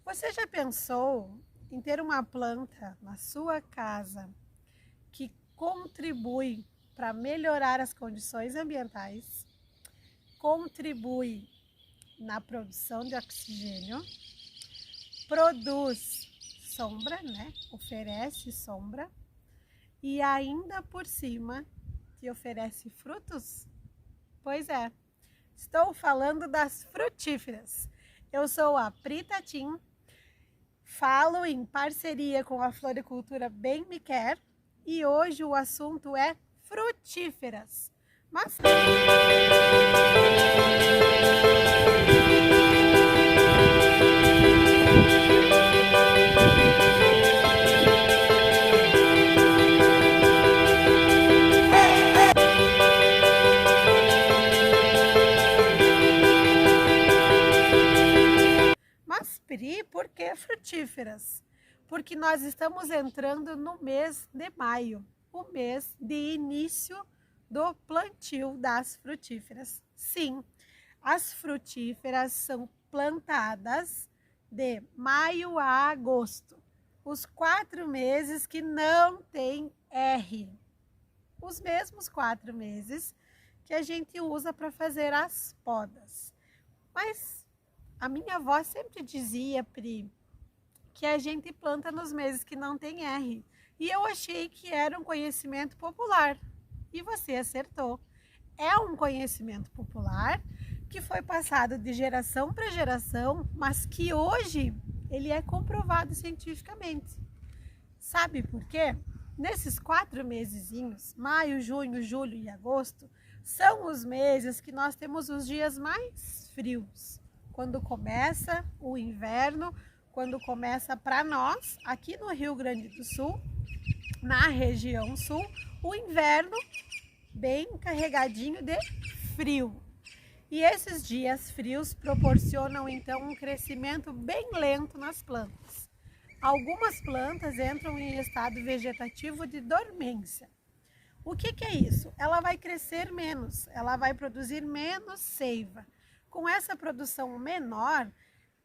Você já pensou em ter uma planta na sua casa que contribui para melhorar as condições ambientais, contribui na produção de oxigênio, produz sombra, né? Oferece sombra e ainda por cima te oferece frutos? Pois é, estou falando das frutíferas. Eu sou a Pri Tatim, falo em parceria com a Floricultura Bem Me Quer e hoje o assunto é frutíferas. Mas Pri, por que frutíferas? Porque nós estamos entrando no mês de maio, o mês de início do plantio das frutíferas. Sim, as frutíferas são plantadas de maio a agosto, os 4 meses que não tem R, os mesmos 4 meses que a gente usa para fazer as podas. Mas a minha avó sempre dizia, Pri, que a gente planta nos meses que não tem R. E eu achei que era um conhecimento popular. E você acertou. É um conhecimento popular que foi passado de geração para geração, mas que hoje ele é comprovado cientificamente. Sabe por quê? Nesses 4 mesezinhos, maio, junho, julho e agosto, são os meses que nós temos os dias mais frios. Quando começa o inverno, quando começa para nós, aqui no Rio Grande do Sul, na região sul, o inverno bem carregadinho de frio. E esses dias frios proporcionam então um crescimento bem lento nas plantas. Algumas plantas entram em estado vegetativo de dormência. O que é isso? Ela vai crescer menos, ela vai produzir menos seiva. Com essa produção menor,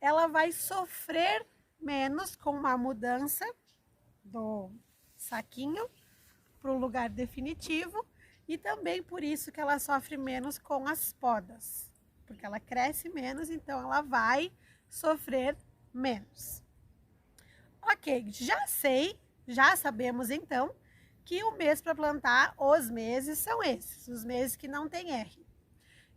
ela vai sofrer menos com uma mudança do saquinho para o lugar definitivo e também por isso que ela sofre menos com as podas, porque ela cresce menos, então ela vai sofrer menos. Ok, já sabemos então que o mês para plantar, os meses são esses, os meses que não tem R.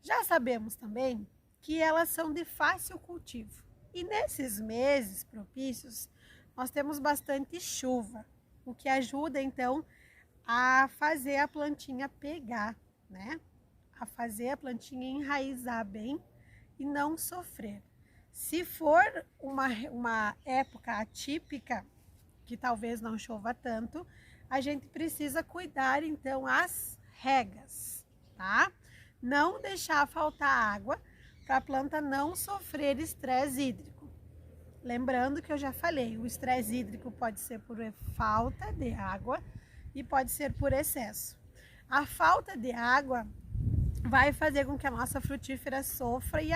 Já sabemos também que elas são de fácil cultivo. E nesses meses propícios, nós temos bastante chuva, o que ajuda então a fazer a plantinha pegar, né? A fazer a plantinha enraizar bem e não sofrer. Se for uma época atípica, que talvez não chova tanto, a gente precisa cuidar então as regas, tá? Não deixar faltar água, para a planta não sofrer estresse hídrico. Lembrando que eu já falei, o estresse hídrico pode ser por falta de água e pode ser por excesso. A falta de água vai fazer com que a nossa frutífera sofra e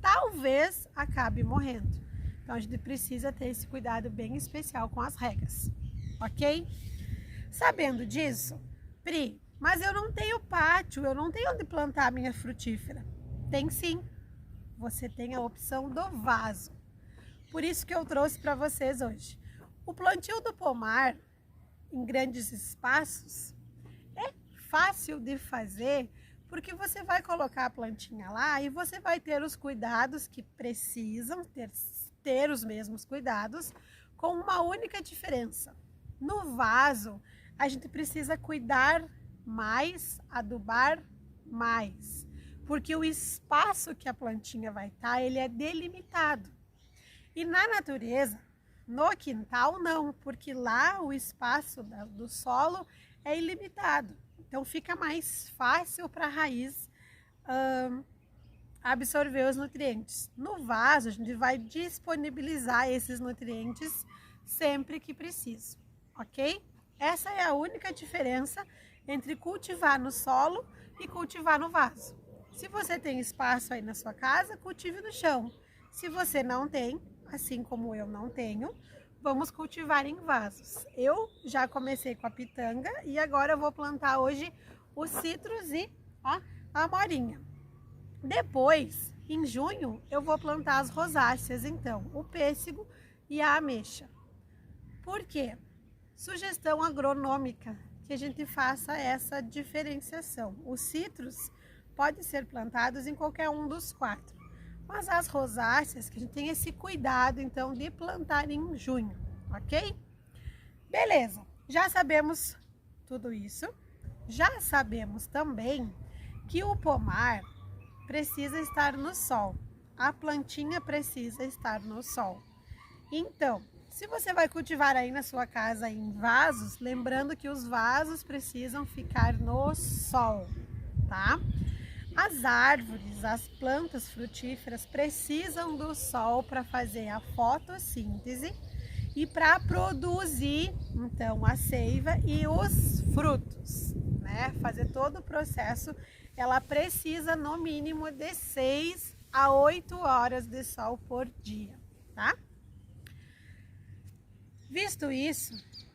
talvez acabe morrendo. Então a gente precisa ter esse cuidado bem especial com as regas, ok? Sabendo disso, Pri, mas eu não tenho pátio, eu não tenho onde plantar a minha frutífera. Tem sim. Você tem a opção do vaso. Por isso que eu trouxe para vocês hoje. O plantio do pomar em grandes espaços é fácil de fazer, porque você vai colocar a plantinha lá e você vai ter os cuidados que precisam ter os mesmos cuidados, com uma única diferença. No vaso, a gente precisa cuidar mais, adubar mais, porque o espaço que a plantinha vai estar, ele é delimitado. E na natureza, no quintal não, porque lá o espaço do solo é ilimitado. Então fica mais fácil para a raiz absorver os nutrientes. No vaso, a gente vai disponibilizar esses nutrientes sempre que preciso, ok? Essa é a única diferença entre cultivar no solo e cultivar no vaso. Se você tem espaço aí na sua casa, cultive no chão. Se você não tem, assim como eu não tenho, vamos cultivar em vasos. Eu já comecei com a pitanga e agora eu vou plantar hoje o citros e a amorinha. Depois, em junho, eu vou plantar as rosáceas, então, o pêssego e a ameixa. Por quê? Sugestão agronômica, que a gente faça essa diferenciação. Os citros podem ser plantados em qualquer um dos 4, mas as rosáceas, que a gente tem esse cuidado, então, de plantar em junho, ok? Beleza, já sabemos tudo isso. Já sabemos também que o pomar precisa estar no sol, a plantinha precisa estar no sol. Então, se você vai cultivar aí na sua casa em vasos, lembrando que os vasos precisam ficar no sol, tá? As árvores, as plantas frutíferas precisam do sol para fazer a fotossíntese e para produzir, então, a seiva e os frutos, né? Fazer todo o processo, ela precisa no mínimo de 6 a 8 horas de sol por dia, tá? Visto isso,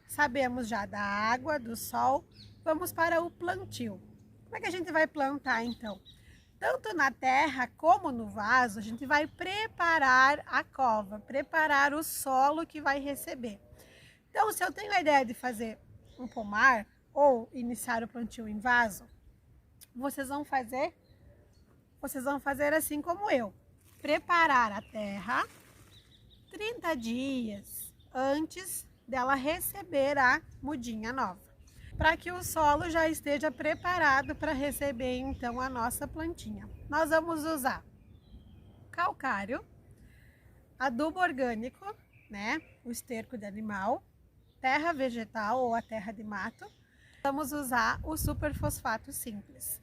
sabemos já da água, do sol, vamos para o plantio. Como é que a gente vai plantar então? Tanto na terra como no vaso, a gente vai preparar a cova, preparar o solo que vai receber. Então, se eu tenho a ideia de fazer um pomar ou iniciar o plantio em vaso, vocês vão fazer assim como eu. Preparar a terra 30 dias antes dela receber a mudinha nova, para que o solo já esteja preparado para receber então a nossa plantinha. Nós vamos usar calcário, adubo orgânico, né, o esterco de animal, terra vegetal ou a terra de mato. Vamos usar o superfosfato simples.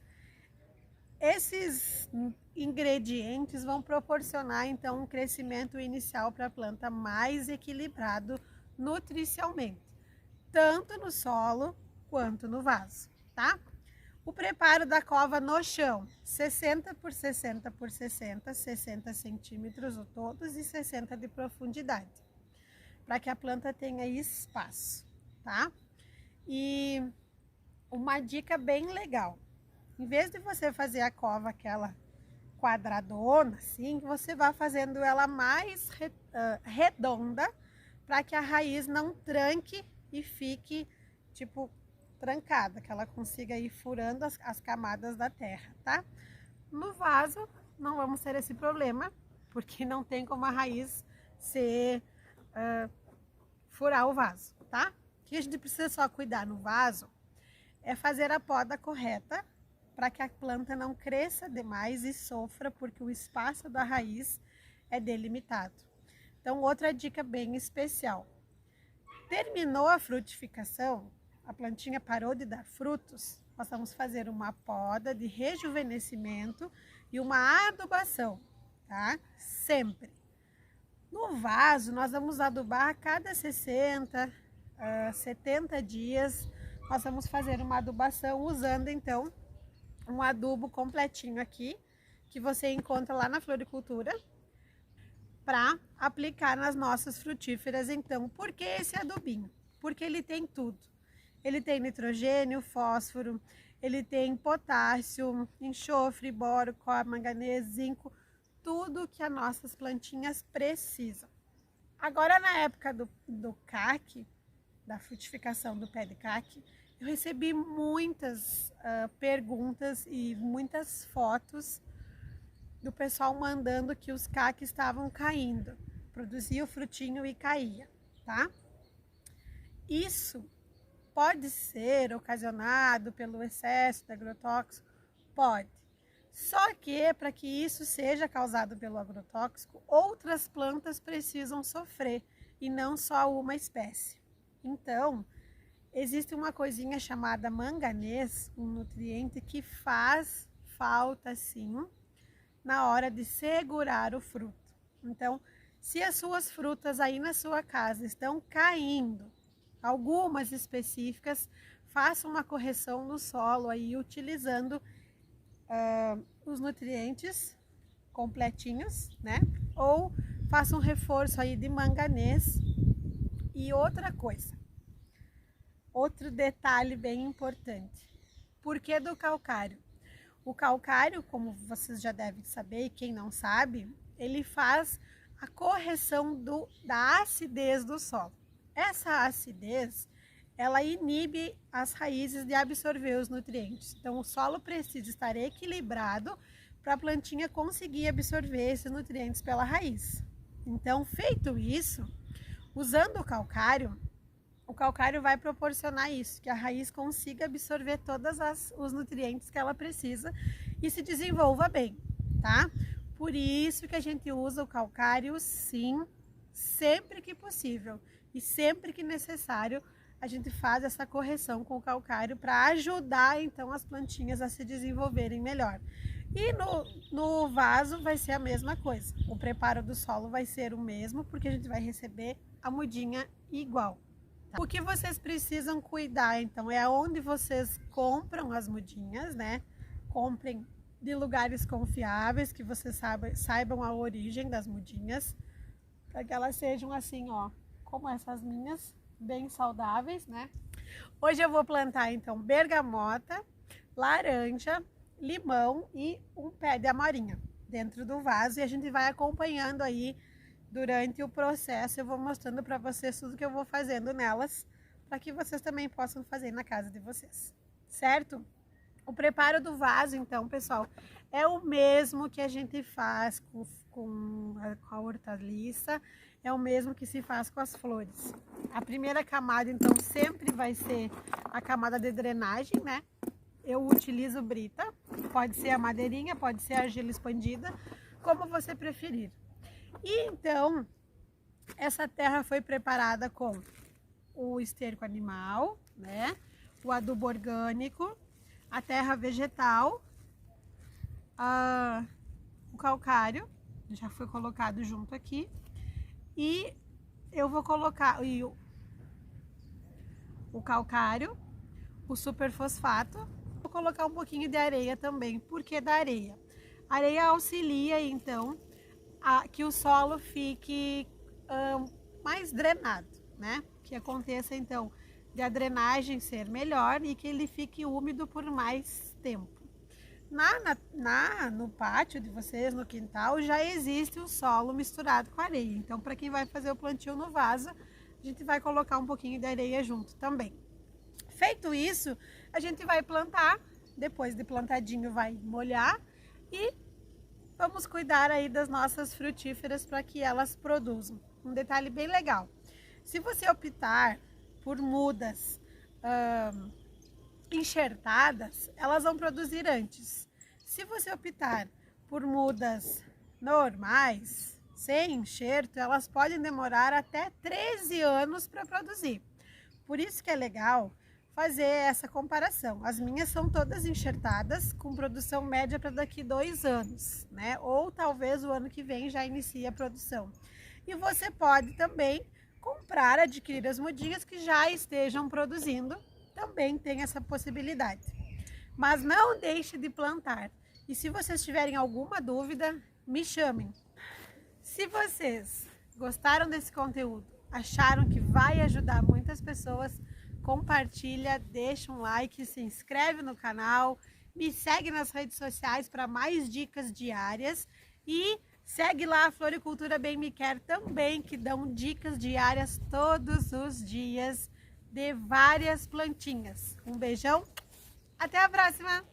Esses ingredientes vão proporcionar então um crescimento inicial para a planta mais equilibrado nutricionalmente, tanto no solo quanto no vaso, tá? O preparo da cova no chão, 60 por 60 por 60, 60 centímetros todos e 60 de profundidade, para que a planta tenha espaço, tá? E uma dica bem legal, em vez de você fazer a cova aquela quadradona, assim, você vai fazendo ela mais redonda, para que a raiz não tranque e fique, tipo, trancada, que ela consiga ir furando as camadas da terra, tá? No vaso, não vamos ter esse problema, porque não tem como a raiz furar o vaso, tá? O que a gente precisa só cuidar no vaso é fazer a poda correta, para que a planta não cresça demais e sofra, porque o espaço da raiz é delimitado. Então, outra dica bem especial. Terminou a frutificação, a plantinha parou de dar frutos, nós vamos fazer uma poda de rejuvenescimento e uma adubação, tá? Sempre. No vaso, nós vamos adubar a cada 60, 70 dias, nós vamos fazer uma adubação usando, então, um adubo completinho aqui, que você encontra lá na floricultura, para aplicar nas nossas frutíferas. Então, por que esse adubinho? Porque ele tem tudo. Ele tem nitrogênio, fósforo, ele tem potássio, enxofre, boro, cobre, manganês, zinco, tudo que as nossas plantinhas precisam. Agora, na época do caque, da frutificação do pé de caque, eu recebi muitas perguntas e muitas fotos do pessoal mandando que os caques estavam caindo, produzia o frutinho e caía, tá? Isso pode ser ocasionado pelo excesso de agrotóxico? Pode. Só que para que isso seja causado pelo agrotóxico, outras plantas precisam sofrer e não só uma espécie. Então, existe uma coisinha chamada manganês, um nutriente que faz falta sim na hora de segurar o fruto. Então, se as suas frutas aí na sua casa estão caindo, algumas específicas, faça uma correção no solo aí utilizando os nutrientes completinhos, né? Ou faça um reforço aí de manganês. E outra coisa, outro detalhe bem importante, por que do calcário? O calcário, como vocês já devem saber, e quem não sabe, ele faz a correção da acidez do solo. Essa acidez, ela inibe as raízes de absorver os nutrientes. Então, o solo precisa estar equilibrado para a plantinha conseguir absorver esses nutrientes pela raiz. Então, feito isso, usando o calcário vai proporcionar isso, que a raiz consiga absorver todos os nutrientes que ela precisa e se desenvolva bem, tá? Por isso que a gente usa o calcário, sim, sempre que possível e sempre que necessário, a gente faz essa correção com o calcário para ajudar então as plantinhas a se desenvolverem melhor. E no vaso vai ser a mesma coisa, o preparo do solo vai ser o mesmo, porque a gente vai receber a mudinha igual. O que vocês precisam cuidar, então, é onde vocês compram as mudinhas, né? Comprem de lugares confiáveis, que vocês saibam a origem das mudinhas, para que elas sejam assim, ó, como essas minhas, bem saudáveis, né? Hoje eu vou plantar, então, bergamota, laranja, limão e um pé de amorinha dentro do vaso, e a gente vai acompanhando aí durante o processo. Eu vou mostrando para vocês tudo que eu vou fazendo nelas, para que vocês também possam fazer na casa de vocês, certo? O preparo do vaso, então, pessoal, é o mesmo que a gente faz com a hortaliça, é o mesmo que se faz com as flores. A primeira camada, então, sempre vai ser a camada de drenagem, né? Eu utilizo brita, pode ser a madeirinha, pode ser a argila expandida, como você preferir. E então, essa terra foi preparada com o esterco animal, né? O adubo orgânico, a terra vegetal, o calcário, já foi colocado junto aqui. E eu vou colocar o calcário, o superfosfato. Vou colocar um pouquinho de areia também. Por que da areia? A areia auxilia, então, que o solo fique mais drenado, né? Que aconteça, então, de a drenagem ser melhor e que ele fique úmido por mais tempo. No pátio de vocês, no quintal, já existe o solo misturado com areia. Então, para quem vai fazer o plantio no vaso, a gente vai colocar um pouquinho de areia junto também. Feito isso, a gente vai plantar. Depois de plantadinho, vai molhar e vamos cuidar aí das nossas frutíferas para que elas produzam. Um detalhe bem legal: se você optar por mudas enxertadas, elas vão produzir antes. Se você optar por mudas normais, sem enxerto, elas podem demorar até 13 anos para produzir. Por isso que é legal fazer essa comparação. As minhas são todas enxertadas, com produção média para daqui 2 anos, né? Ou talvez o ano que vem já inicie a produção. E você pode também comprar, adquirir as mudinhas que já estejam produzindo, também tem essa possibilidade. Mas não deixe de plantar. E se vocês tiverem alguma dúvida, me chamem. Se vocês gostaram desse conteúdo, acharam que vai ajudar muitas pessoas, compartilha, deixa um like, se inscreve no canal, me segue nas redes sociais para mais dicas diárias e segue lá a Floricultura Bem Me Quer também, que dão dicas diárias todos os dias de várias plantinhas. Um beijão, até a próxima!